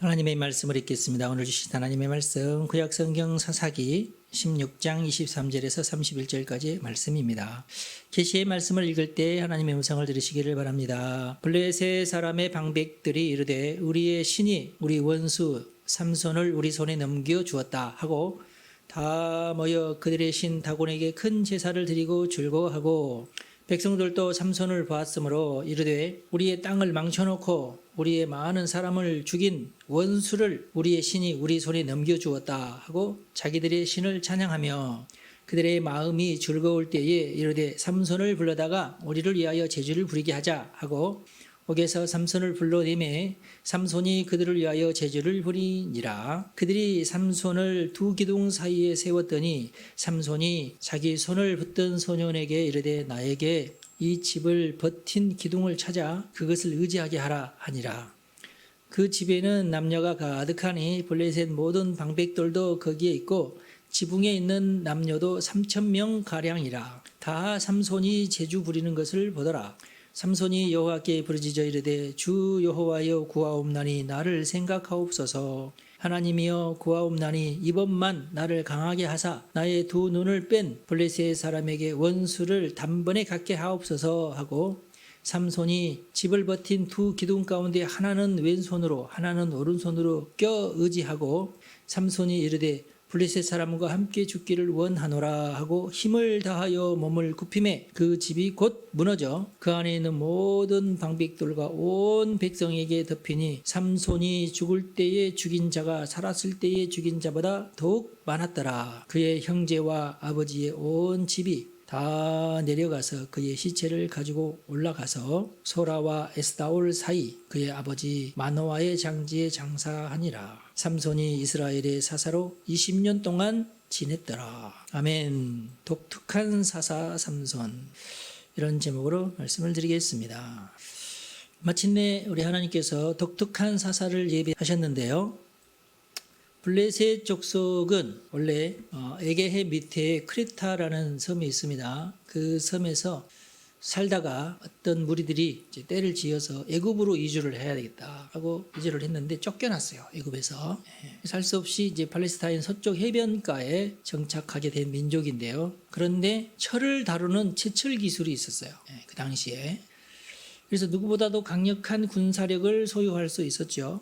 하나님의 말씀을 읽겠습니다. 오늘 주신 하나님의 말씀 구약성경 사사기 16장 23절에서 31절까지의 말씀입니다. 계시의 말씀을 읽을 때 하나님의 음성을 들으시기를 바랍니다. 블레셋 사람의 방백들이 이르되 우리의 신이 우리 원수 삼손을 우리 손에 넘겨주었다 하고 다 모여 그들의 신 다곤에게 큰 제사를 드리고 즐거워하고 백성들도 삼손을 보았으므로 이르되 우리의 땅을 망쳐놓고 우리의 많은 사람을 죽인 원수를 우리의 신이 우리 손에 넘겨주었다 하고 자기들의 신을 찬양하며 그들의 마음이 즐거울 때에 이르되 삼손을 불러다가 우리를 위하여 제주를 부리게 하자 하고 옥에서 삼손을 불러내매 삼손이 그들을 위하여 제주를 부리니라. 그들이 삼손을 두 기둥 사이에 세웠더니 삼손이 자기 손을 붙든 소년에게 이르되 나에게 이 집을 버틴 기둥을 찾아 그것을 의지하게 하라 하니라. 그 집에는 남녀가 가득하니 블레셋 모든 방백들도 거기에 있고 지붕에 있는 남녀도 3,000명 가량이라. 다 삼손이 제주 부리는 것을 보더라. 삼손이 여호와께 부르짖어 이르되 주 여호와여 구하옵나니 나를 생각하옵소서. 하나님이여 구하옵나니 이번만 나를 강하게 하사 나의 두 눈을 뺀 블레셋 사람에게 원수를 단번에 갖게 하옵소서 하고 삼손이 집을 버틴 두 기둥 가운데 하나는 왼손으로 하나는 오른손으로 껴 의지하고 삼손이 이르되 블레셋 사람과 함께 죽기를 원하노라 하고 힘을 다하여 몸을 굽히매 그 집이 곧 무너져 그 안에 있는 모든 방백들과 온 백성에게 덮이니 삼손이 죽을 때에 죽인 자가 살았을 때에 죽인 자보다 더욱 많았더라. 그의 형제와 아버지의 온 집이 다 내려가서 그의 시체를 가지고 올라가서 소라와 에스다올 사이 그의 아버지 마노아의 장지에 장사하니라. 삼손이 이스라엘의 사사로 20년 동안 지냈더라. 아멘. 독특한 사사 삼손, 이런 제목으로 말씀을 드리겠습니다. 마침내 우리 하나님께서 독특한 사사를 예비하셨는데요. 블레셋 족속은 원래 에게해 밑에 크레타라는 섬이 있습니다. 그 섬에서 살다가 어떤 무리들이 이제 때를 지어서 애굽으로 이주를 해야 되겠다 하고 이주를 했는데 쫓겨났어요. 애굽에서. 살 수 없이 이제 팔레스타인 서쪽 해변가에 정착하게 된 민족인데요. 그런데 철을 다루는 채철 기술이 있었어요. 그 당시에. 그래서 누구보다도 강력한 군사력을 소유할 수 있었죠.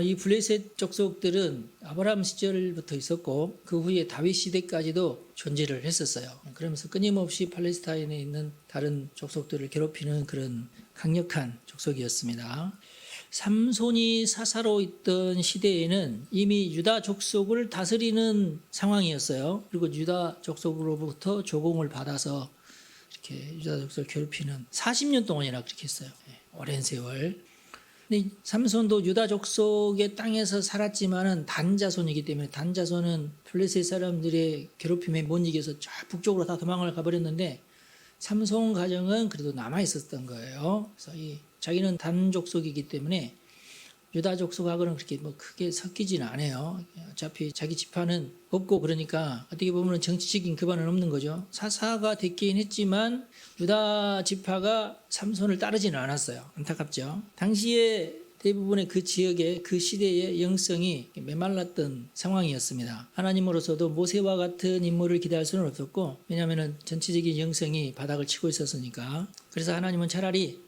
이 블레셋 족속들은 아브라함 시절부터 있었고 그 후에 다윗 시대까지도 존재를 했었어요. 그러면서 끊임없이 팔레스타인에 있는 다른 족속들을 괴롭히는 그런 강력한 족속이었습니다. 삼손이 사사로 있던 시대에는 이미 유다 족속을 다스리는 상황이었어요. 그리고 유다 족속으로부터 조공을 받아서 이렇게 유다 족속을 괴롭히는 40년 동안이나 그렇게 했어요. 오랜 세월. 근데 삼손도 유다 족속의 땅에서 살았지만은 단자손이기 때문에 단자손은 블레셋 사람들의 괴롭힘에 못 이겨서 저 북쪽으로 다 도망을 가버렸는데 삼손 가정은 그래도 남아 있었던 거예요. 그래서 자기는 단족속이기 때문에 유다 족속하고는 그렇게 크게 섞이지는 않아요. 어차피 자기 지파는 없고 그러니까 어떻게 보면 정치적인 기반은 없는 거죠. 사사가 됐긴 했지만 유다 지파가 삼손을 따르지는 않았어요. 안타깝죠. 당시에 대부분의 그 지역의 그 시대의 영성이 메말랐던 상황이었습니다. 하나님으로서도 모세와 같은 인물을 기대할 수는 없었고 왜냐하면 전체적인 영성이 바닥을 치고 있었으니까. 그래서 하나님은 차라리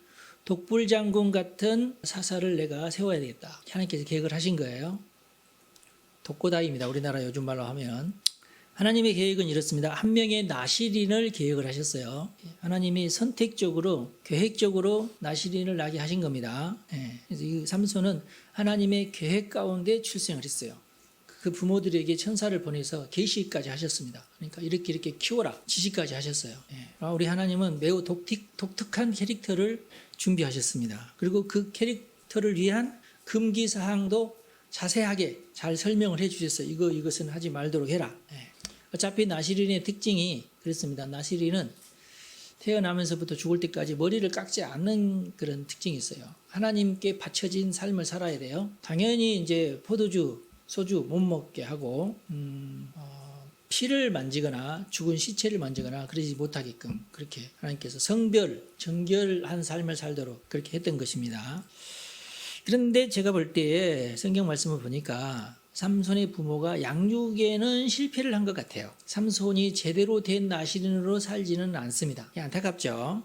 독불장군 같은 사사를 내가 세워야 되겠다. 하나님께서 계획을 하신 거예요. 독고다이입니다. 우리나라 요즘 말로 하면. 하나님의 계획은 이렇습니다. 한 명의 나시린을 계획을 하셨어요. 하나님이 선택적으로 계획적으로 나시린을 낳게 하신 겁니다. 그래서 이 삼손은 하나님의 계획 가운데 출생을 했어요. 그 부모들에게 천사를 보내서 계시까지 하셨습니다. 그러니까 이렇게 키워라 지시까지 하셨어요. 우리 하나님은 매우 독특한 캐릭터를 준비하셨습니다. 그리고 그 캐릭터를 위한 금기사항도 자세하게 잘 설명을 해주셨어요. 이것은 하지 말도록 해라. 어차피 나시린의 특징이 그렇습니다. 나시린은 태어나면서부터 죽을 때까지 머리를 깎지 않는 그런 특징이 있어요. 하나님께 바쳐진 삶을 살아야 돼요. 당연히 이제 포도주, 소주 못 먹게 하고 피를 만지거나 죽은 시체를 만지거나 그러지 못하게끔 그렇게 하나님께서 정결한 삶을 살도록 그렇게 했던 것입니다. 그런데 제가 볼 때 성경 말씀을 보니까 삼손의 부모가 양육에는 실패를 한 것 같아요. 삼손이 제대로 된 나시린으로 살지는 않습니다. 안타깝죠.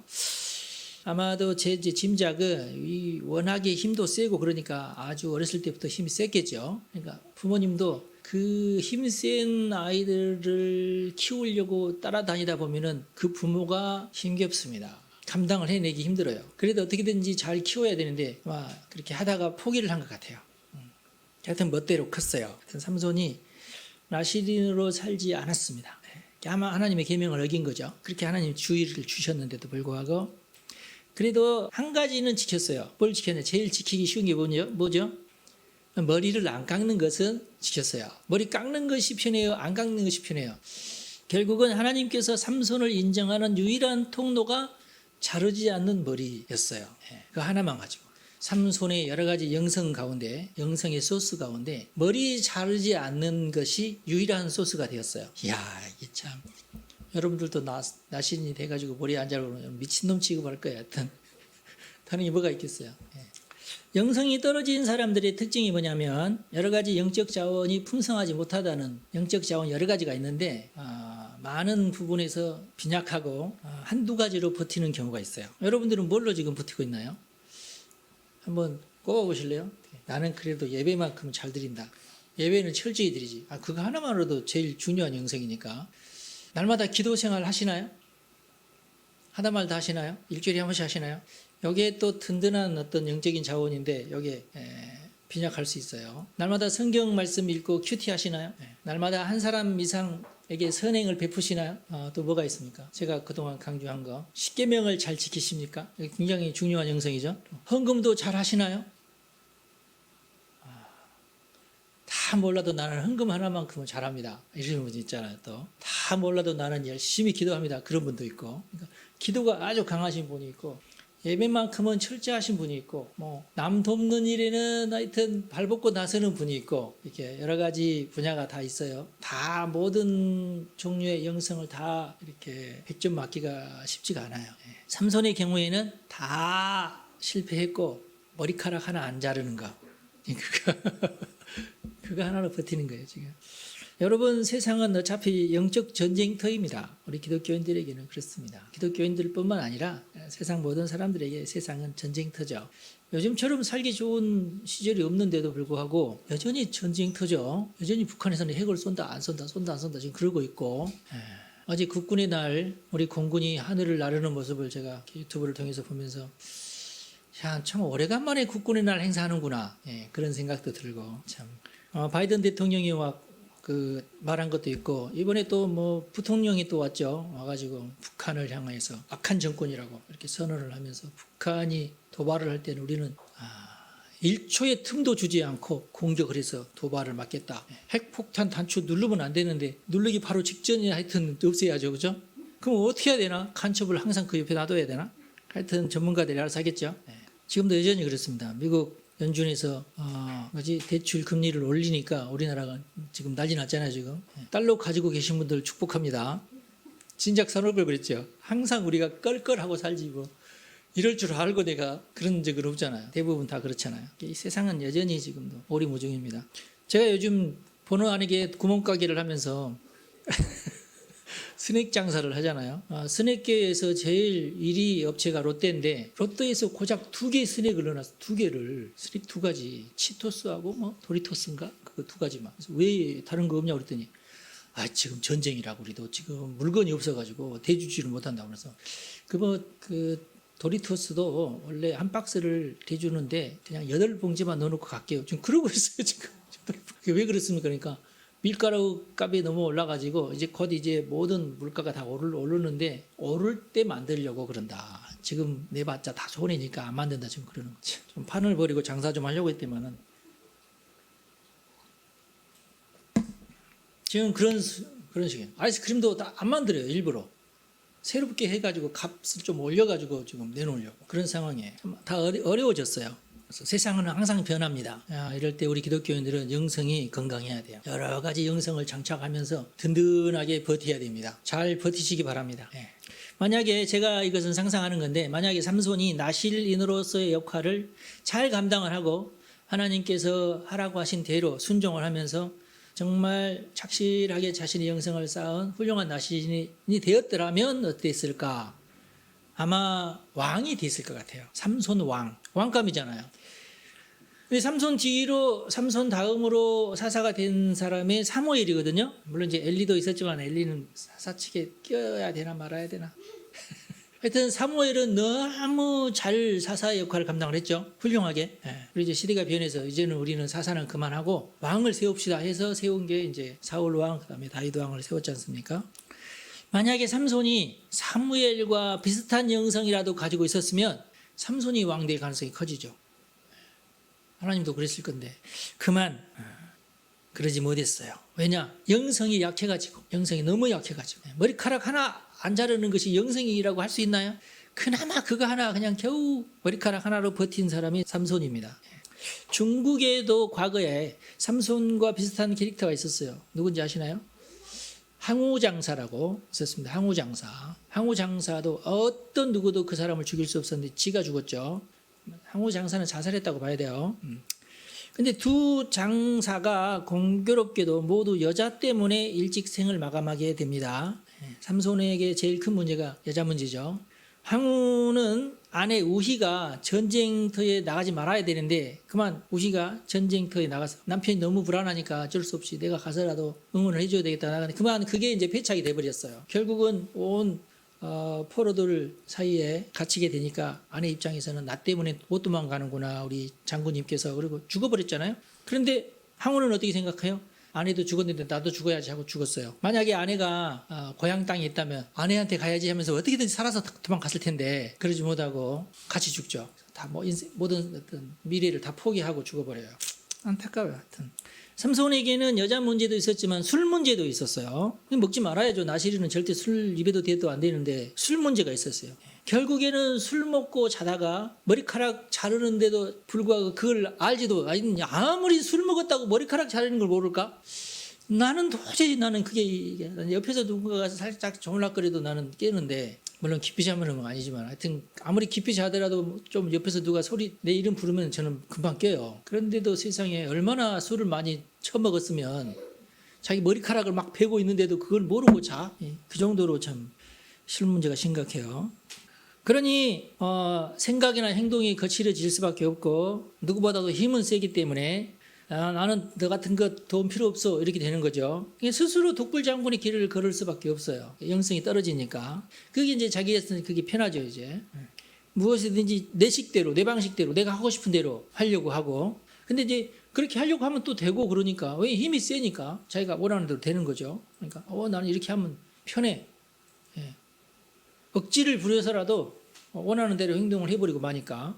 아마도 제 짐작은 워낙에 힘도 세고 그러니까 아주 어렸을 때부터 힘이 셌겠죠. 그러니까 부모님도 그 힘센 아이들을 키우려고 따라다니다 보면은 그 부모가 힘겹습니다. 감당을 해내기 힘들어요. 그래도 어떻게든지 잘 키워야 되는데 그렇게 하다가 포기를 한 것 같아요. 하여튼 멋대로 컸어요. 하여튼 삼손이 나시린으로 살지 않았습니다. 아마 하나님의 계명을 어긴 거죠. 그렇게 하나님 주의를 주셨는데도 불구하고 그래도 한 가지는 지켰어요. 뭘 지켰냐? 제일 지키기 쉬운 게 뭐죠? 머리를 안 깎는 것은 지켰어요. 머리 깎는 것이 편해요? 안 깎는 것이 편해요? 결국은 하나님께서 삼손을 인정하는 유일한 통로가 자르지 않는 머리였어요. 그 하나만 가지고. 삼손의 여러 가지 영성의 소스 가운데 머리 자르지 않는 것이 유일한 소스가 되었어요. 이야, 이게 참. 여러분들도 나신이 돼가지고 머리 안 자르면 미친놈 취급할 거예요. 하여튼. 다른 게 뭐가 있겠어요. 영성이 떨어진 사람들의 특징이 뭐냐면 여러 가지 영적 자원이 풍성하지 못하다는 영적 자원 여러 가지가 있는데 많은 부분에서 빈약하고 한두 가지로 버티는 경우가 있어요. 여러분들은 뭘로 지금 버티고 있나요? 한번 꼽아보실래요? 나는 그래도 예배만큼은 잘 드린다. 예배는 철저히 드리지. 그거 하나만으로도 제일 중요한 영성이니까. 날마다 기도 생활 하시나요? 하다말다 하시나요? 일주일에 한 번씩 하시나요? 여기에 또 든든한 어떤 영적인 자원인데 여기에 빈약할 수 있어요. 날마다 성경 말씀 읽고 큐티 하시나요? 날마다 한 사람 이상에게 선행을 베푸시나요? 또 뭐가 있습니까? 제가 그동안 강조한 거. 십계명을 잘 지키십니까? 굉장히 중요한 영성이죠. 헌금도 잘 하시나요? 다 몰라도 나는 헌금 하나만큼은 잘합니다. 이런 분 있잖아요. 또 다 몰라도 나는 열심히 기도합니다. 그런 분도 있고. 그러니까 기도가 아주 강하신 분이 있고 예배만큼은 철저하신 분이 있고 남 돕는 일에는 하여튼 발벗고 나서는 분이 있고 이렇게 여러 가지 분야가 다 있어요. 다 모든 종류의 영성을 다 이렇게 100점 맞기가 쉽지가 않아요. 삼손의 경우에는 다 실패했고 머리카락 하나 안 자르는 거. 그거 하나로 버티는 거예요, 지금. 여러분, 세상은 어차피 영적 전쟁터입니다. 우리 기독교인들에게는 그렇습니다. 기독교인들뿐만 아니라 세상 모든 사람들에게 세상은 전쟁터죠. 요즘처럼 살기 좋은 시절이 없는데도 불구하고 여전히 전쟁터죠. 여전히 북한에서는 핵을 쏜다, 안 쏜다, 쏜다, 안 쏜다 지금 그러고 있고. 어제 국군의 날 우리 공군이 하늘을 나르는 모습을 제가 유튜브를 통해서 보면서 참 오래간만에 국군의 날 행사하는구나. 그런 생각도 들고 참. 바이든 대통령이 말한 것도 있고 이번에 또 부통령이 또 왔죠. 와가지고 북한을 향해서 악한 정권이라고 이렇게 선언을 하면서 북한이 도발을 할 때는 우리는 1초의 틈도 주지 않고 공격을 해서 도발을 막겠다. 핵폭탄 단추 누르면 안 되는데 누르기 바로 직전에 하여튼 없애야죠. 그죠? 그럼 어떻게 해야 되나? 간첩을 항상 그 옆에 놔둬야 되나? 하여튼 전문가들이 알아서 하겠죠. 지금도 여전히 그렇습니다. 미국 연준에서 대출 금리를 올리니까 우리나라가 지금 난리 났잖아요. 지금 달러 가지고 계신 분들 축복합니다. 진작 사놓을 걸 그랬죠. 항상 우리가 껄껄하고 살지 이럴 줄 알고 내가 그런 적은 없잖아요. 대부분 다 그렇잖아요. 이 세상은 여전히 지금도 오리무중입니다. 제가 요즘 번호 아니게 구멍가게를 하면서 스낵 장사를 하잖아요. 스낵계에서 제일 1위 업체가 롯데인데 롯데에서 고작 2개 스낵을 넣어놨어. 2개를. 스낵 2가지. 치토스하고 도리토스인가? 그거 2가지만. 그래서 왜 다른 거 없냐고 그랬더니 지금 전쟁이라고 우리도 지금 물건이 없어가지고 대주지를 못한다고 그래서 그 도리토스도 원래 한 박스를 대주는데 그냥 8봉지만 넣어놓고 갈게요. 지금 그러고 있어요. 지금. 왜 그렇습니까? 그러니까 밀가루 값이 너무 올라가지고 곧 모든 물가가 다 오르는데 오를 때 만들려고 그런다. 지금 내봤자 다 손해니까 안 만든다. 지금 그러는 거지. 좀 판을 버리고 장사 좀 하려고 했더만은 지금 그런 식이에요. 아이스크림도 다 안 만들어요. 일부러 새롭게 해가지고 값을 좀 올려가지고 지금 내놓으려고 그런 상황이에요. 다 어려워졌어요. 그래서 세상은 항상 변합니다. 이럴 때 우리 기독교인들은 영성이 건강해야 돼요. 여러 가지 영성을 장착하면서 든든하게 버텨야 됩니다. 잘 버티시기 바랍니다. 만약에 제가 이것은 상상하는 건데 만약에 삼손이 나실인으로서의 역할을 잘 감당을 하고 하나님께서 하라고 하신 대로 순종을 하면서 정말 착실하게 자신의 영성을 쌓은 훌륭한 나시인이 되었더라면 어땠을까? 아마 왕이 됐을 것 같아요. 삼손 왕감이잖아요. 삼손 뒤로, 삼손 다음으로 사사가 된 사람이 사무엘이거든요. 물론 이제 엘리도 있었지만 엘리는 사사측에 껴야 되나 말아야 되나. 하여튼 사무엘은 너무 잘 사사의 역할을 감당을 했죠. 훌륭하게. 그리고 이제 시대가 변해서 이제는 우리는 사사는 그만하고 왕을 세웁시다 해서 세운 게 이제 사울 왕, 그다음에 다윗 왕을 세웠지 않습니까? 만약에 삼손이 사무엘과 비슷한 영성이라도 가지고 있었으면 삼손이 왕 될 가능성이 커지죠. 하나님도 그랬을 건데 그만 그러지 못했어요. 왜냐? 영성이 약해가지고, 영성이 너무 약해가지고 머리카락 하나 안 자르는 것이 영성이라고 할 수 있나요? 그나마 그거 하나 그냥 겨우 머리카락 하나로 버틴 사람이 삼손입니다. 중국에도 과거에 삼손과 비슷한 캐릭터가 있었어요. 누군지 아시나요? 항우장사라고 있었습니다. 항우장사도 어떤 누구도 그 사람을 죽일 수 없었는데 지가 죽었죠. 항우장사는 자살했다고 봐야 돼요. 근데 두 장사가 공교롭게도 모두 여자 때문에 일찍 생을 마감하게 됩니다. 삼손에게 제일 큰 문제가 여자 문제죠. 항우는 아내 우희가 전쟁터에 나가지 말아야 되는데 그만 우희가 전쟁터에 나가서 남편이 너무 불안하니까 어쩔 수 없이 내가 가서라도 응원을 해줘야 되겠다 나가는데 그만 그게 이제 패착이 돼버렸어요. 결국은 온 포로들 사이에 갇히게 되니까 아내 입장에서는 나 때문에 못 도망가는구나 우리 장군님께서 그리고 죽어버렸잖아요. 그런데 항우는 어떻게 생각해요? 아내도 죽었는데 나도 죽어야지 하고 죽었어요. 만약에 아내가 고향 땅에 있다면 아내한테 가야지 하면서 어떻게든지 살아서 도망갔을 텐데 그러지 못하고 같이 죽죠. 다 모든 어떤 미래를 다 포기하고 죽어버려요. 안타까워요. 하여튼 삼손에게는 여자 문제도 있었지만 술 문제도 있었어요. 먹지 말아야죠. 나시리는 절대 술 입에도 대도 안 되는데 술 문제가 있었어요. 결국에는 술 먹고 자다가 머리카락 자르는데도 불구하고 그걸 알지도 아무리 술 먹었다고 머리카락 자르는 걸 모를까? 나는 도저히 그게 옆에서 누군가가 살짝 조물락거려도 나는 깨는데 물론 깊이 자면 건 아니지만 하여튼 아무리 깊이 자더라도 좀 옆에서 누가 내 이름 부르면 저는 금방 깨요. 그런데도 세상에 얼마나 술을 많이 처먹었으면 자기 머리카락을 막 베고 있는데도 그걸 모르고 자? 그 정도로 참 술 문제가 심각해요. 그러니 생각이나 행동이 거칠어질 수밖에 없고 누구보다도 힘은 세기 때문에 나는 너 같은 것 도움 필요 없어 이렇게 되는 거죠. 스스로 독불장군의 길을 걸을 수밖에 없어요. 영성이 떨어지니까. 그게 이제 자기한테는 그게 편하죠. 이제 무엇이든지 내 식대로 내 방식대로 내가 하고 싶은 대로 하려고 하고 근데 이제 그렇게 하려고 하면 또 되고 그러니까 왜 힘이 세니까 자기가 원하는 대로 되는 거죠. 그러니까 나는 이렇게 하면 편해. 억지를 부려서라도 원하는 대로 행동을 해버리고 마니까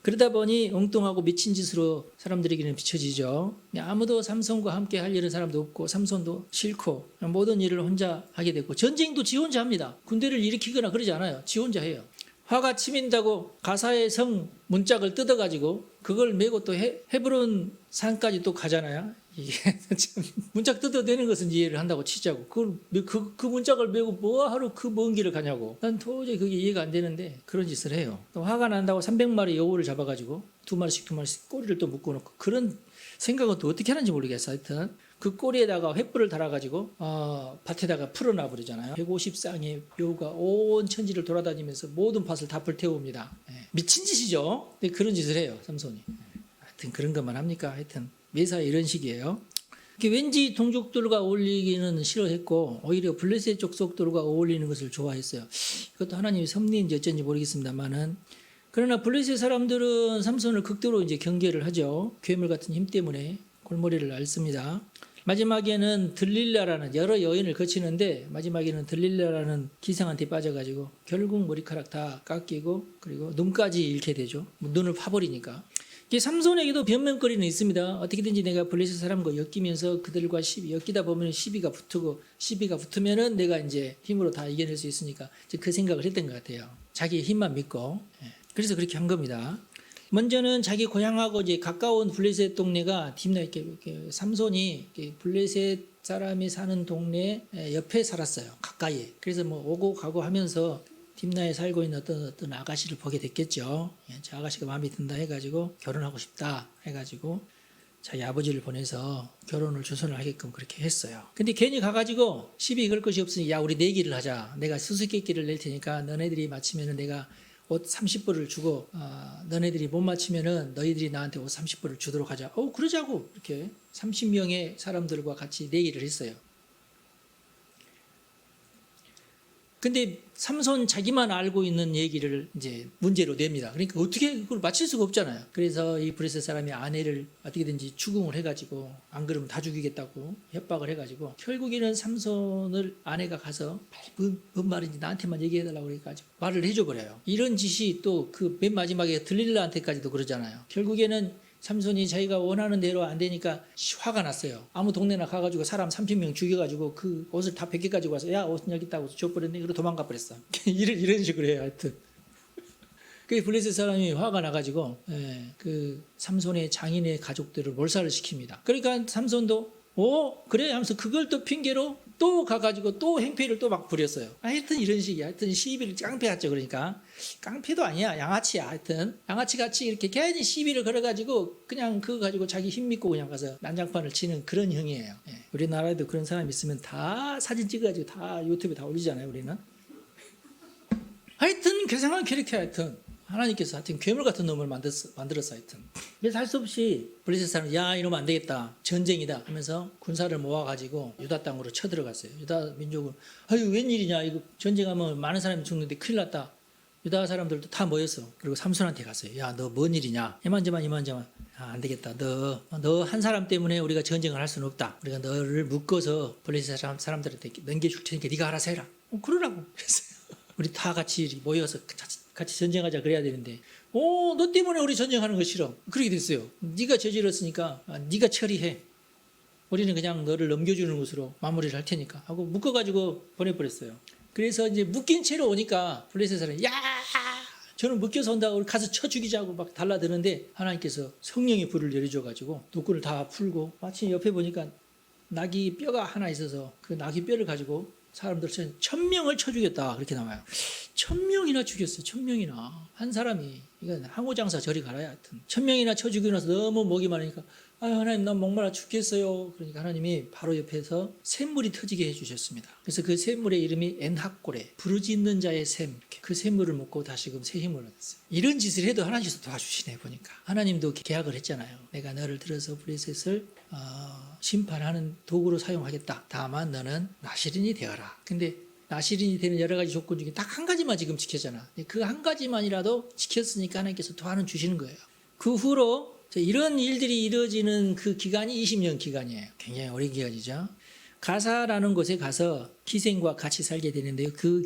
그러다 보니 엉뚱하고 미친 짓으로 사람들에게는 비춰지죠. 아무도 삼손과 함께 할 일은 사람도 없고 삼손도 싫고 모든 일을 혼자 하게 됐고 전쟁도 지 혼자 합니다. 군대를 일으키거나 그러지 않아요. 지 혼자 해요. 화가 치민다고 가사의 성 문짝을 뜯어가지고 그걸 메고 또 헤브론 산까지 또 가잖아요. 이게 참 문짝 뜯어내는 것은 이해를 한다고 치자고 그 문짝을 메고 뭐하러 그 먼 길을 가냐고 난 도저히 그게 이해가 안 되는데 그런 짓을 해요. 또 화가 난다고 300마리 여우를 잡아가지고 두 마리씩 꼬리를 또 묶어놓고 그런 생각은 또 어떻게 하는지 모르겠어. 하여튼 그 꼬리에다가 횃불을 달아가지고 밭에다가 풀어놔 버리잖아요. 150쌍의 여우가 온 천지를 돌아다니면서 모든 밭을 다 불태웁니다. 미친 짓이죠. 근데 그런 짓을 해요 삼손이. 하여튼 그런 것만 합니까? 하여튼 매사에 이런 식이에요. 왠지 동족들과 어울리기는 싫어했고 오히려 블레셋 족속들과 어울리는 것을 좋아했어요. 이것도 하나님의 섭리인지 어쩐지 모르겠습니다만은 그러나 블레셋 사람들은 삼손을 극도로 이제 경계를 하죠. 괴물 같은 힘 때문에 골머리를 앓습니다. 마지막에는 들릴라라는 여러 여인을 거치는데 마지막에는 들릴라라는 기생한테 빠져가지고 결국 머리카락 다 깎이고 그리고 눈까지 잃게 되죠. 눈을 파버리니까. 삼손에게도 변명거리는 있습니다. 어떻게든지 내가 블레셋 사람과 엮이면서 그들과 엮이다 보면 시비가 붙으면은 내가 이제 힘으로 다 이겨낼 수 있으니까 이제 그 생각을 했던 것 같아요. 자기의 힘만 믿고. 그래서 그렇게 한 겁니다. 먼저는 자기 고향하고 이제 가까운 블레셋 동네가 삼손이 블레셋 사람이 사는 동네 옆에 살았어요. 가까이에. 그래서 뭐 오고 가고 하면서 딥나에 살고 있는 어떤 아가씨를 보게 됐겠죠. 예, 저 아가씨가 마음에 든다 해가지고 결혼하고 싶다 해가지고 자기 아버지를 보내서 결혼을 주선을 하게끔 그렇게 했어요. 근데 괜히 가가지고 시비 걸 것이 없으니 야 우리 내기를 하자. 내가 수수께끼를 낼 테니까 너네들이 맞히면은 내가 옷 30벌을 주고 너네들이 못 맞히면은 너희들이 나한테 옷 30벌을 주도록 하자. 그러자고 이렇게 30명의 사람들과 같이 내기를 했어요. 근데 삼손 자기만 알고 있는 얘기를 이제 문제로 냅니다. 그러니까 어떻게 그걸 맞힐 수가 없잖아요. 그래서 이 브레스 사람이 아내를 어떻게든지 추궁을 해가지고 안 그러면 다 죽이겠다고 협박을 해가지고 결국에는 삼손을 아내가 가서 뭔 말인지 나한테만 얘기해달라고 그래가지고 말을 해줘버려요. 이런 짓이 또 그 맨 마지막에 들릴라한테까지도 그러잖아요. 결국에는 삼손이 자기가 원하는 대로 안 되니까 화가 났어요. 아무 동네나 가가지고 사람 30명 죽여가지고 그 옷을 다 벗겨가지고 와서 야 옷은 여기 있다고 줘버렸네. 그리고 도망가 버렸어. 이런 식으로 해요. 하여튼. 그 블레셋 사람이 화가 나가지고 그 삼손의 장인의 가족들을 몰살을 시킵니다. 그러니까 삼손도 그래 하면서 그걸 또 핑계로 또 가가지고 또 행패를 또 막 부렸어요. 하여튼 이런 식이야. 하여튼 시비를 깡패였죠. 그러니까 깡패도 아니야. 양아치야. 하여튼 양아치같이 이렇게 괜히 시비를 걸어가지고 그냥 그거 가지고 자기 힘 믿고 그냥 가서 난장판을 치는 그런 형이에요. 우리나라에도 그런 사람 있으면 다 사진 찍어가지고 다 유튜브에 다 올리잖아요. 우리는. 하여튼 괴상한 캐릭터 하여튼. 하나님께서 하여튼 괴물 같은 놈을 만들었어 하여튼. 그래서 할 수 없이 블레셋 사람은 야 이러면 안 되겠다. 전쟁이다 하면서 군사를 모아가지고 유다 땅으로 쳐들어갔어요. 유다 민족은 아유 웬일이냐 이거 전쟁하면 많은 사람이 죽는데 큰일 났다. 유다 사람들도 다 모였어. 그리고 삼손한테 갔어요. 야 너 뭔 일이냐. 이만저만 안 되겠다. 너 한 사람 때문에 우리가 전쟁을 할 수는 없다. 우리가 너를 묶어서 블레셋 사람들한테 넘겨줄 테니까 네가 알아서 해라. 그러라고 그랬어요. 우리 다 같이 모여서 같이 전쟁하자 그래야 되는데 너 때문에 우리 전쟁하는 거 싫어. 그렇게 됐어요. 네가 저질렀으니까 네가 처리해. 우리는 그냥 너를 넘겨주는 것으로 마무리를 할 테니까 하고 묶어가지고 보내버렸어요. 그래서 이제 묶인 채로 오니까 블레셋 사람이 야 저는 묶여서 온다고 우리 가서 쳐 죽이자고 막 달라드는데 하나님께서 성령의 불을 내려줘가지고 독구를 다 풀고 마침 옆에 보니까 나귀 뼈가 하나 있어서 그 나귀 뼈를 가지고 사람들 1000명을 쳐 죽였다 그렇게 나와요. 1000명이나 죽였어요. 1000명이나 한 사람이 이건 항우장사 저리 가라야 하여튼 1000명이나 쳐 죽이고 나서 너무 목이 마르니까 하나님 난 목말라 죽겠어요. 그러니까 하나님이 바로 옆에서 샘물이 터지게 해주셨습니다. 그래서 그 샘물의 이름이 엔학고레 부르짖는 자의 샘. 그 샘물을 먹고 다시금 새 힘을 얻었어요. 이런 짓을 해도 하나님께서 도와주시네 보니까. 하나님도 계약을 했잖아요. 내가 너를 들어서 블레셋을 심판하는 도구로 사용하겠다. 다만 너는 나시린이 되어라. 근데 나시린이 되는 여러 가지 조건 중에 딱 한 가지만 지금 지켰잖아. 그 한 가지만이라도 지켰으니까 하나님께서 도와는 주시는 거예요. 그 후로 이런 일들이 이루어지는 그 기간이 20년 기간이에요. 굉장히 오랜 기간이죠. 가사라는 곳에 가서 기생과 같이 살게 되는데요. 그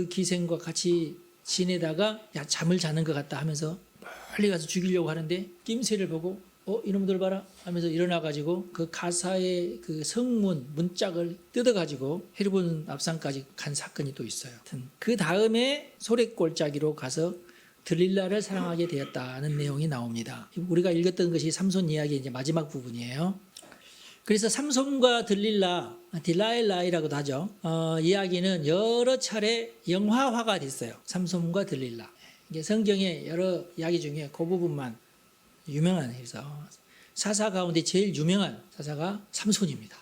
기생과 같이 지내다가 야 잠을 자는 것 같다 하면서 멀리 가서 죽이려고 하는데 낌새를 보고 이놈들 봐라 하면서 일어나가지고 그 가사의 그 성문 문짝을 뜯어가지고 헤르본 앞산까지 간 사건이 또 있어요. 그 다음에 소래골짜기로 가서 들릴라를 사랑하게 되었다는 내용이 나옵니다. 우리가 읽었던 것이 삼손 이야기의 이제 마지막 부분이에요. 그래서 삼손과 딜라엘라이라고도 하죠. 이야기는 여러 차례 영화화가 됐어요. 삼손과 들릴라. 이게 성경의 여러 이야기 중에 그 부분만 유명한 해서 사사 가운데 제일 유명한 사사가 삼손입니다.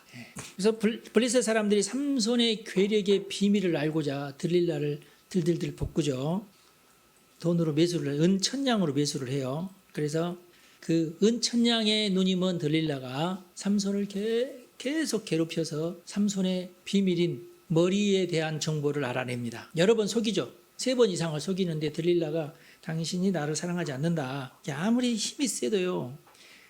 그래서 블레셋 사람들이 삼손의 괴력의 비밀을 알고자 들릴라를 들들들 볶죠. 돈으로 매수를 은천냥으로 매수를 해요. 그래서 그 은천냥의 눈이 먼 들릴라가 삼손을 계속 괴롭혀서 삼손의 비밀인 머리에 대한 정보를 알아냅니다. 여러 번 속이죠. 3번 이상을 속이는데 들릴라가 당신이 나를 사랑하지 않는다. 아무리 힘이 세도요.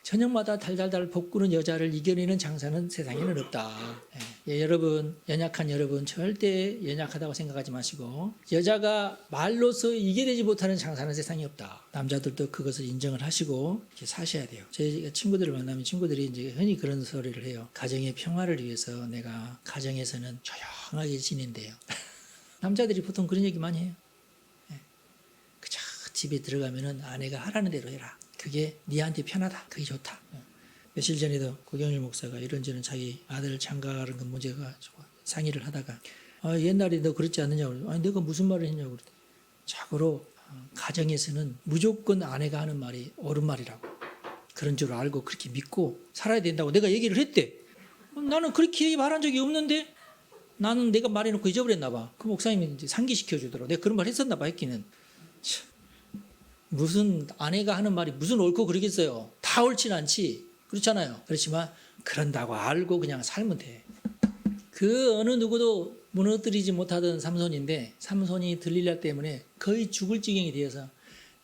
저녁마다 달달달 볶는 여자를 이겨내는 장사는 세상에는 없다. 여러분, 연약한 여러분 절대 연약하다고 생각하지 마시고 여자가 말로서 이겨내지 못하는 장사는 세상에 없다. 남자들도 그것을 인정을 하시고 이렇게 사셔야 돼요. 제 친구들을 만나면 친구들이 이제 흔히 그런 소리를 해요. 가정의 평화를 위해서 내가 가정에서는 조용하게 지낸대요. 남자들이 보통 그런 얘기 많이 해요. 그저 집에 들어가면은 아내가 하라는 대로 해라. 그게 니한테 편하다. 그게 좋다. 며칠 전에도 고경일 목사가 이런저런 자기 아들 장가가는 그 문제가 상의를 하다가 옛날에 너 그랬지 않느냐고. 아니 내가 무슨 말을 했냐고 그랬더니 자고로 가정에서는 무조건 아내가 하는 말이 옳은 말이라고 그런 줄 알고 그렇게 믿고 살아야 된다고 내가 얘기를 했대. 나는 그렇게 말한 적이 없는데 나는 내가 말해놓고 잊어버렸나 봐. 그 목사님이 이제 상기시켜 주더라고. 내가 그런 말 했었나 봐 했기는. 참, 무슨 아내가 하는 말이 무슨 옳고 그러겠어요. 다 옳진 않지. 그렇잖아요. 그렇지만 그런다고 알고 그냥 살면 돼. 그 어느 누구도 무너뜨리지 못하던 삼손인데 삼손이 들릴라 때문에 거의 죽을 지경이 되어서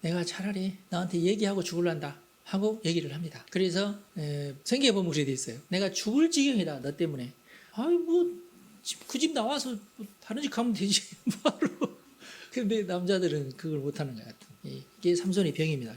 내가 차라리 나한테 얘기하고 죽을란다 하고 얘기를 합니다. 그래서 성경에 보면 그렇게 돼 있어요. 내가 죽을 지경이다 너 때문에. 아이 뭐 그 집 나와서 뭐 다른 집 가면 되지 바로. 근데 남자들은 그걸 못하는 것 같은. 이게 삼손의 병입니다.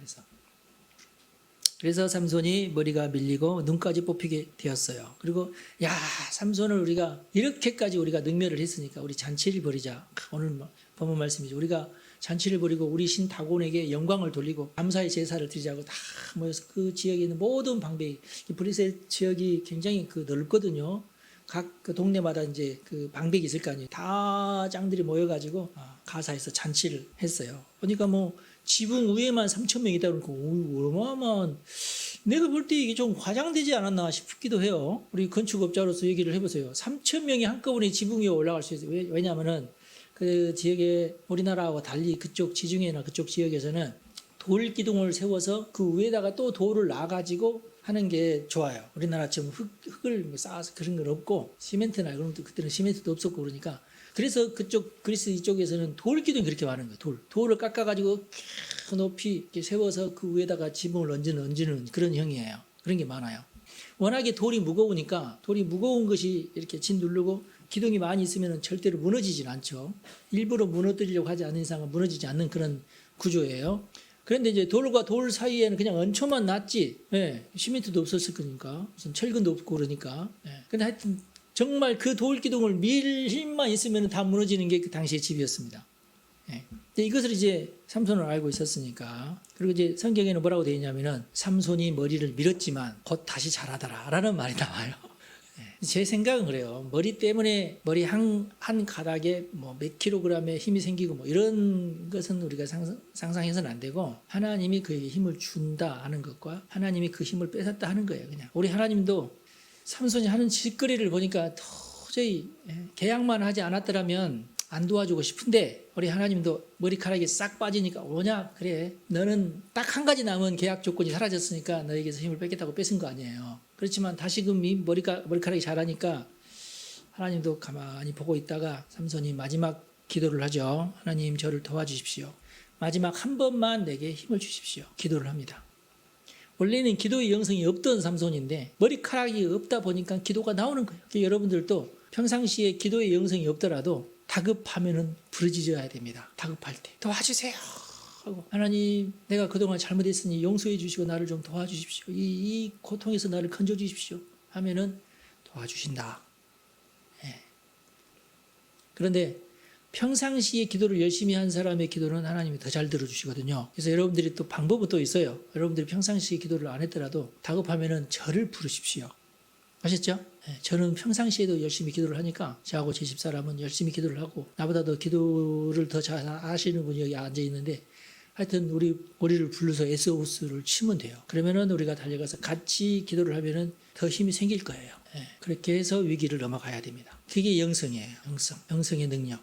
그래서 삼손이 머리가 밀리고 눈까지 뽑히게 되었어요. 그리고 야 삼손을 우리가 이렇게까지 우리가 능멸을 했으니까 우리 잔치를 벌이자. 오늘 본문 말씀이죠. 우리가 잔치를 벌이고 우리 신 다곤에게 영광을 돌리고 감사의 제사를 드리자고 다 모여서 그 지역에 있는 모든 방백이 브리셀 지역이 굉장히 넓거든요. 각 그 동네마다 이제 그 방백이 있을 거 아니에요. 다 짱들이 모여가지고 가사에서 잔치를 했어요. 그러니까 뭐 지붕 위에만 3,000명이 있다 그러니까 어마어마한 내가 볼 때 이게 좀 과장되지 않았나 싶기도 해요. 우리 건축업자로서 얘기를 해보세요. 3,000명이 한꺼번에 지붕 위에 올라갈 수 있어요. 왜냐하면은 그 지역에 우리나라와 달리 그쪽 지중해나 그쪽 지역에서는 돌 기둥을 세워서 그 위에다가 또 돌을 놔가지고 하는 게 좋아요. 우리나라처럼 흙을 쌓아서 그런 건 없고 시멘트나 그런 것도 그때는 시멘트도 없었고 그러니까 그래서 그쪽 그리스 이쪽에서는 돌 기둥이 그렇게 많은 거예요. 돌을 깎아가지고 높이 이렇게 세워서 그 위에다가 지붕을 얹는 그런 형이에요. 그런 게 많아요. 워낙에 돌이 무거우니까 돌이 무거운 것이 이렇게 짓누르고 기둥이 많이 있으면 절대로 무너지진 않죠. 일부러 무너뜨리려고 하지 않는 이상은 무너지지 않는 그런 구조예요. 그런데 이제 돌과 돌 사이에는 그냥 얹혀만 놨지. 예, 시멘트도 없었을 거니까 무슨 철근도 없고 그러니까. 예. 근데 하여튼 정말 그 돌 기둥을 밀 힘만 있으면 다 무너지는 게 그 당시의 집이었습니다. 예. 이것을 이제 삼손을 알고 있었으니까. 그리고 이제 성경에는 뭐라고 되어 있냐면은 삼손이 머리를 밀었지만 곧 다시 자라더라라는 말이 나와요. 제 생각은 그래요. 머리 때문에 머리 한 가닥에 뭐 몇 킬로그램의 힘이 생기고 뭐 이런 것은 우리가 상상해서는 안 되고 하나님이 그에게 힘을 준다 하는 것과 하나님이 그 힘을 뺏었다 하는 거예요. 그냥 우리 하나님도 삼손이 하는 짓거리를 보니까 도저히 계약만 하지 않았더라면 안 도와주고 싶은데 우리 하나님도 머리카락이 싹 빠지니까 오냐 그래 너는 딱 한 가지 남은 계약 조건이 사라졌으니까 너에게서 힘을 뺏겠다고 뺏은 거 아니에요. 그렇지만 다시금 이 머리카락이 자라니까 하나님도 가만히 보고 있다가 삼손이 마지막 기도를 하죠. 하나님 저를 도와주십시오. 마지막 한 번만 내게 힘을 주십시오. 기도를 합니다. 원래는 기도의 영성이 없던 삼손인데 머리카락이 없다 보니까 기도가 나오는 거예요. 여러분들도 평상시에 기도의 영성이 없더라도 다급하면은 부르짖어야 됩니다. 다급할 때 도와주세요 하고 하나님 내가 그동안 잘못했으니 용서해 주시고 나를 좀 도와주십시오. 이 고통에서 나를 건져 주십시오 하면은 도와주신다. 예. 그런데 평상시에 기도를 열심히 한 사람의 기도는 하나님이 더 잘 들어주시거든요. 그래서 여러분들이 또 방법은 또 있어요. 여러분들이 평상시에 기도를 안 했더라도 다급하면은 저를 부르십시오. 아셨죠? 저는 평상시에도 열심히 기도를 하니까 저하고 제 집사람은 열심히 기도를 하고 나보다 더 기도를 더 잘 하시는 분이 여기 앉아 있는데 하여튼 우리를 불러서 SOS를 치면 돼요. 그러면은 우리가 달려가서 같이 기도를 하면은 더 힘이 생길 거예요. 그렇게 해서 위기를 넘어가야 됩니다. 그게 영성이에요. 영성의 능력.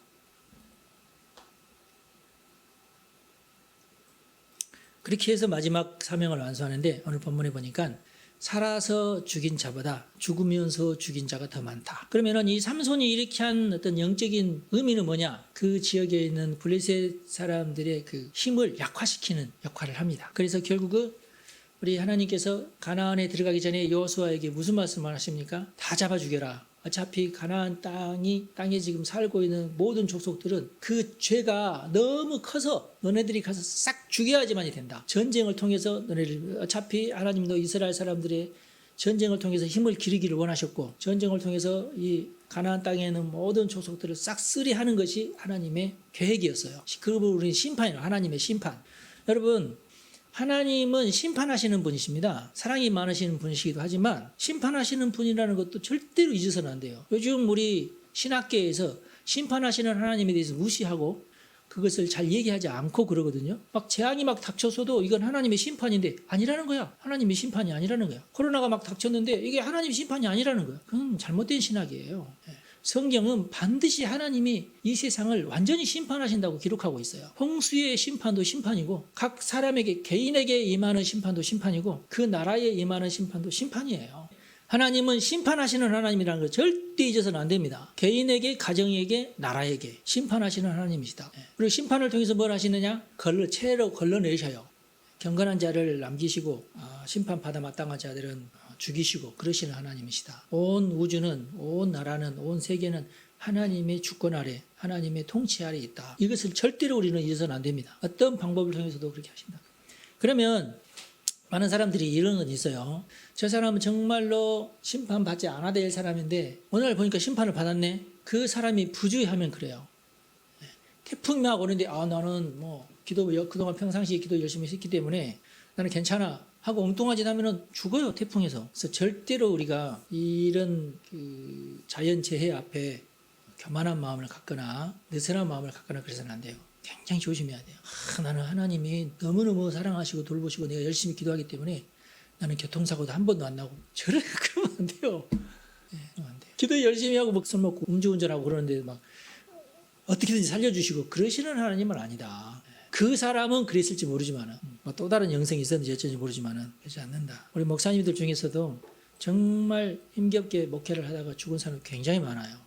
그렇게 해서 마지막 사명을 완수하는데 오늘 본문에 보니까 살아서 죽인 자보다 죽으면서 죽인 자가 더 많다. 그러면은 이 삼손이 이렇게 한 어떤 영적인 의미는 뭐냐? 그 지역에 있는 블레셋 사람들의 그 힘을 약화시키는 역할을 합니다. 그래서 결국은 우리 하나님께서 가나안에 들어가기 전에 여호수아에게 무슨 말씀을 하십니까? 다 잡아 죽여라. 어차피 가나안 땅에 지금 살고 있는 모든 족속들은 그 죄가 너무 커서 너네들이 가서 싹 죽여야지만이 된다. 전쟁을 통해서 너네들 어차피 하나님도 이스라엘 사람들의 전쟁을 통해서 힘을 기르기를 원하셨고 전쟁을 통해서 이 가나안 땅에 있는 모든 족속들을 싹쓸이 하는 것이 하나님의 계획이었어요. 그 부분이 심판이에요. 하나님의 심판. 여러분 하나님은 심판하시는 분이십니다. 사랑이 많으시는 분이시기도 하지만 심판하시는 분이라는 것도 절대로 잊어서는 안 돼요. 요즘 우리 신학계에서 심판하시는 하나님에 대해서 무시하고 그것을 잘 얘기하지 않고 그러거든요. 막 재앙이 막 닥쳐서도 이건 하나님의 심판인데 아니라는 거야. 하나님의 심판이 아니라는 거야. 코로나가 막 닥쳤는데 이게 하나님의 심판이 아니라는 거야. 그건 잘못된 신학이에요. 성경은 반드시 하나님이 이 세상을 완전히 심판하신다고 기록하고 있어요. 홍수의 심판도 심판이고 각 사람에게 개인에게 임하는 심판도 심판이고 그 나라에 임하는 심판도 심판이에요. 하나님은 심판하시는 하나님이라는 걸 절대 잊어서는 안 됩니다. 개인에게, 가정에게, 나라에게 심판하시는 하나님이시다. 그리고 심판을 통해서 뭘 하시느냐? 채로 걸러내셔요. 경건한 자를 남기시고 심판받아 마땅한 자들은 죽이시고 그러시는 하나님이시다. 온 우주는, 온 나라는, 온 세계는 하나님의 주권 아래, 하나님의 통치 아래 있다. 이것을 절대로 우리는 잊어서는 안 됩니다. 어떤 방법을 통해서도 그렇게 하신다. 그러면 많은 사람들이 이런 건 있어요. 저 사람은 정말로 심판받지 않아야 될 사람인데 오늘 보니까 심판을 받았네. 그 사람이 부주의하면 그래요. 태풍이 막 오는데 나는 그동안 평상시에 기도 열심히 했기 때문에 나는 괜찮아 하고 엉뚱한 짓 하면 죽어요. 태풍에서. 그래서 절대로 우리가 이런 자연재해 앞에 교만한 마음을 갖거나 느슨한 마음을 갖거나 그래서는 안 돼요. 굉장히 조심해야 돼요. 나는 하나님이 너무너무 사랑하시고 돌보시고 내가 열심히 기도하기 때문에 나는 교통사고도 한 번도 안 나고 그러면 안 돼요. 안 돼요. 기도 열심히 하고 먹술 먹고 음주운전하고 그러는데 막 어떻게든지 살려주시고 그러시는 하나님은 아니다. 그 사람은 그랬을지 모르지만은 또 다른 영성이 있었는지 어쩐지 모르지만은 그러지 않는다. 우리 목사님들 중에서도 정말 힘겹게 목회를 하다가 죽은 사람 굉장히 많아요.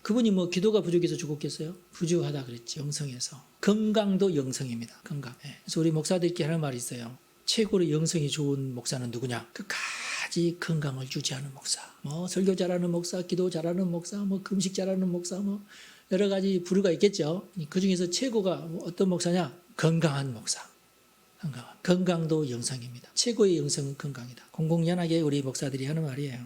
그분이 기도가 부족해서 죽었겠어요? 부족하다 그랬지. 영성에서. 건강도 영성입니다. 건강. 그래서 우리 목사들끼리 하는 말이 있어요. 최고로 영성이 좋은 목사는 누구냐? 끝까지 건강을 유지하는 목사. 설교 잘하는 목사, 기도 잘하는 목사, 금식 잘하는 목사, 여러 가지 부류가 있겠죠. 그 중에서 최고가 어떤 목사냐? 건강한 목사. 건강도 영성입니다. 최고의 영성은 건강이다. 공공연하게 우리 목사들이 하는 말이에요.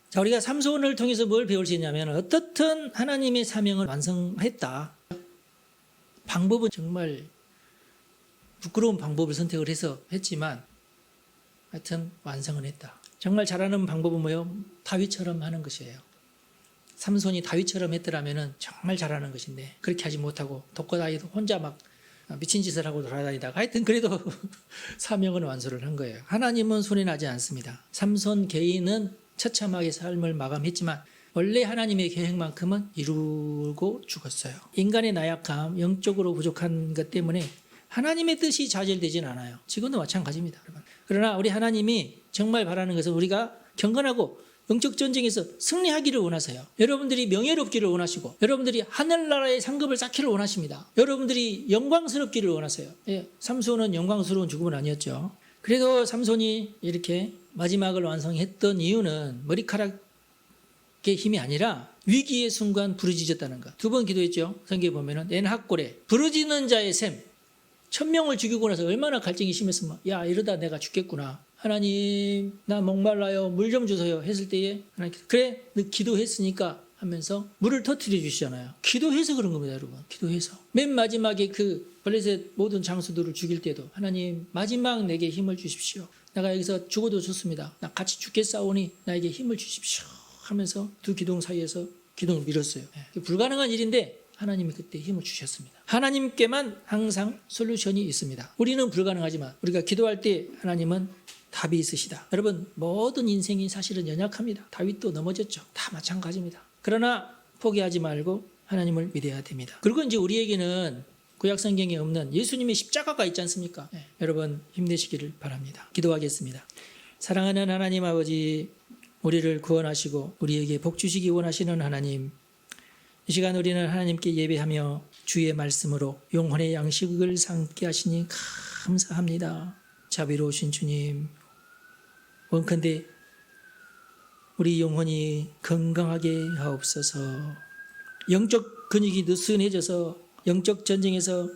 자, 우리가 삼손을 통해서 뭘 배울 수 있냐면 어떻든 하나님의 사명을 완성했다. 방법은 정말 부끄러운 방법을 선택을 해서 했지만 하여튼 완성은 했다. 정말 잘하는 방법은 뭐예요? 다윗처럼 하는 것이에요. 삼손이 다윗처럼 했더라면 정말 잘하는 것인데 그렇게 하지 못하고 독거다이도 혼자 막 미친 짓을 하고 돌아다니다가 하여튼 그래도 사명은 완수를 한 거예요. 하나님은 손이 나지 않습니다. 삼손 개인은 처참하게 삶을 마감했지만 원래 하나님의 계획만큼은 이루고 죽었어요. 인간의 나약함, 영적으로 부족한 것 때문에 하나님의 뜻이 좌절되지는 않아요. 지금도 마찬가지입니다. 그러나 우리 하나님이 정말 바라는 것은 우리가 경건하고 영적 전쟁에서 승리하기를 원하세요. 여러분들이 명예롭기를 원하시고 여러분들이 하늘나라의 상급을 쌓기를 원하십니다. 여러분들이 영광스럽기를 원하세요. 삼손은 영광스러운 죽음은 아니었죠. 그래도 삼손이 이렇게 마지막을 완성했던 이유는 머리카락의 힘이 아니라 위기의 순간 부르짖었다는 것. 2번 기도했죠. 성경에 보면은 엔학골에 부르짖는 자의 셈. 1000명을 죽이고 나서 얼마나 갈증이 심했으면 이러다 내가 죽겠구나. 하나님 나 목말라요. 물 좀 주세요. 했을 때에 하나님께서 그래 너 기도했으니까 하면서 물을 터뜨려 주시잖아요. 기도해서 그런 겁니다. 여러분. 기도해서. 맨 마지막에 그 블레셋 모든 장수들을 죽일 때도 하나님 마지막 내게 힘을 주십시오. 내가 여기서 죽어도 좋습니다. 나 같이 죽겠사오니 나에게 힘을 주십시오 하면서 두 기둥 사이에서 기둥을 밀었어요. 불가능한 일인데 하나님이 그때 힘을 주셨습니다. 하나님께만 항상 솔루션이 있습니다. 우리는 불가능하지만 우리가 기도할 때 하나님은 답이 있으시다. 여러분 모든 인생이 사실은 연약합니다. 다윗도 넘어졌죠. 다 마찬가지입니다. 그러나 포기하지 말고 하나님을 믿어야 됩니다. 그리고 이제 우리에게는 구약 성경에 없는 예수님의 십자가가 있지 않습니까? 여러분 힘내시기를 바랍니다. 기도하겠습니다. 사랑하는 하나님 아버지, 우리를 구원하시고 우리에게 복 주시기 원하시는 하나님, 이 시간 우리는 하나님께 예배하며 주의 말씀으로 영혼의 양식을 삼게 하시니 감사합니다. 자비로우신 주님, 원컨대 우리 영혼이 건강하게 하옵소서. 영적 근육이 느슨해져서 영적 전쟁에서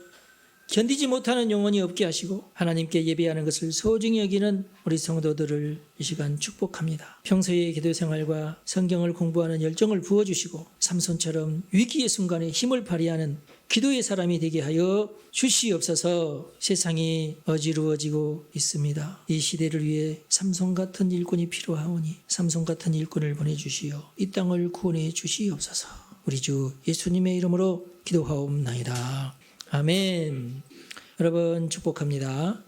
견디지 못하는 영혼이 없게 하시고 하나님께 예배하는 것을 소중히 여기는 우리 성도들을 이 시간 축복합니다. 평소의 기도 생활과 성경을 공부하는 열정을 부어주시고 삼손처럼 위기의 순간에 힘을 발휘하는 기도의 사람이 되게 하여 주시옵소서. 세상이 어지러워지고 있습니다. 이 시대를 위해 삼손 같은 일꾼이 필요하오니 삼손 같은 일꾼을 보내주시어 이 땅을 구원해 주시옵소서. 우리 주 예수님의 이름으로 기도하옵나이다. 아멘. 여러분 축복합니다.